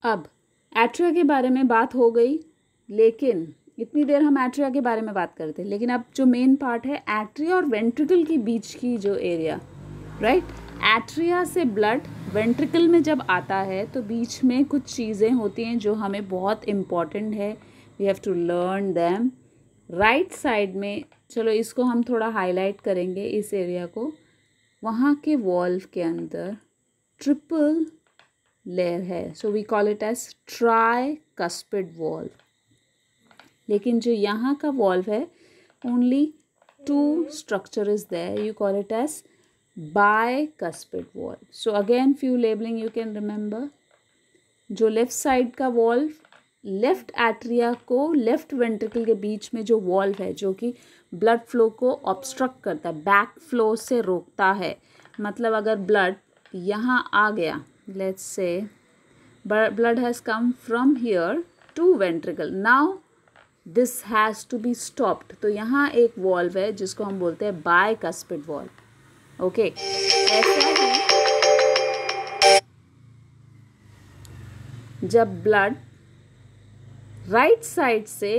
अब एट्रिया के बारे में बात हो गई, लेकिन इतनी देर हम एट्रिया के बारे में बात करते हैं, लेकिन अब जो मेन पार्ट है एट्रिया और वेंट्रिकल के बीच की जो एरिया, राइट। एट्रिया से ब्लड वेंट्रिकल में जब आता है तो बीच में कुछ चीज़ें होती हैं जो हमें बहुत इम्पॉर्टेंट है, we have to learn them. Right side में, चलो इसको हम थोड़ा हाईलाइट करेंगे इस एरिया को, वहाँ के वॉल्व के अंदर ट्रिपल लेयर है, so we call it as tricuspid valve. लेकिन जो यहाँ का वॉल्व है only 2 structure is there, you call it as bicuspid valve. So again few labeling you can remember. जो लेफ्ट साइड का वॉल्व लेफ्ट एट्रिया को left ventricle के बीच में जो वॉल्व है जो कि ब्लड फ्लो को ऑब्स्ट्रक्ट करता है, बैक फ्लो से रोकता है। मतलब अगर ब्लड यहाँ आ गया, let's say blood has come from here to ventricle, now this has to be stopped. तो यहाँ एक वॉल्व है जिसको हम बोलते हैं bicuspid वॉल्व। ओके, ऐसा ही जब ब्लड राइट साइड से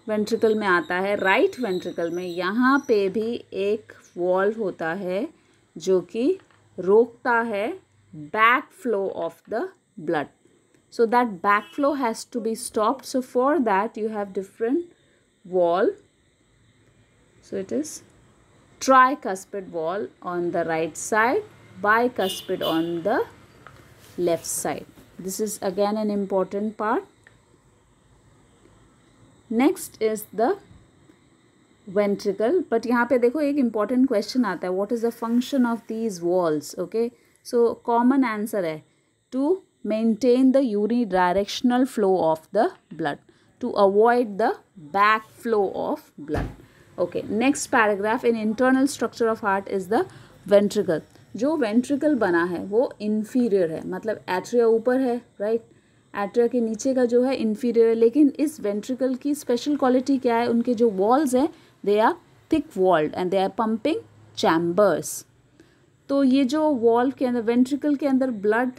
वेंट्रिकल में आता है, राइट वेंट्रिकल में, यहाँ पे भी एक वॉल्व होता है जो कि रोकता है back flow of the blood, so that backflow has to be stopped. So for that you have different valve, so it is tricuspid valve on the right side, bicuspid on the left side. This is again an important part. Next is the ventricle, but यहाँ पे देखो एक important question आता है, what is the function of these valves? Okay, so common answer है to maintain the unidirectional flow of the blood, to avoid the back flow of blood. Okay, next paragraph, in internal structure of heart is the ventricle. जो ventricle बना है वो inferior है, मतलब atria ऊपर है, right, atria के नीचे का जो है inferior है। लेकिन इस ventricle की special quality क्या है, उनके जो walls हैं they are thick walled and they are pumping chambers. तो ये जो वॉल्व के अंदर, ventricle के अंदर ब्लड,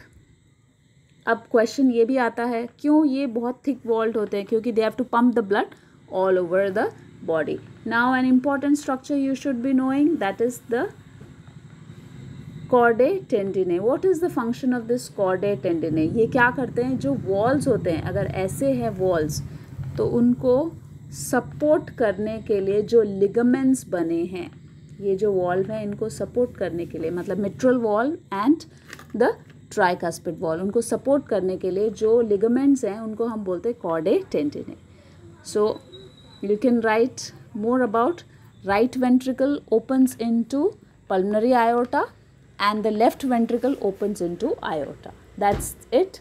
अब क्वेश्चन ये भी आता है क्यों ये बहुत थिक वॉल्ड होते हैं, क्योंकि they have to pump the blood all over the body. Now an important structure you should be knowing, that is the chordae tendineae. What is the function of this chordae tendineae? ये क्या करते हैं, जो walls होते हैं, अगर ऐसे हैं वॉल्स, तो उनको सपोर्ट करने के लिए जो लिगामेंट्स बने हैं, ये जो वॉल्व है इनको सपोर्ट करने के लिए, मतलब mitral valve and the tricuspid valve, उनको सपोर्ट करने के लिए जो लिगामेंट्स हैं उनको हम बोलते हैं कॉर्डे टेंडिने. So you can write more about right ventricle opens into pulmonary aorta and the left ventricle opens into aorta. That's it.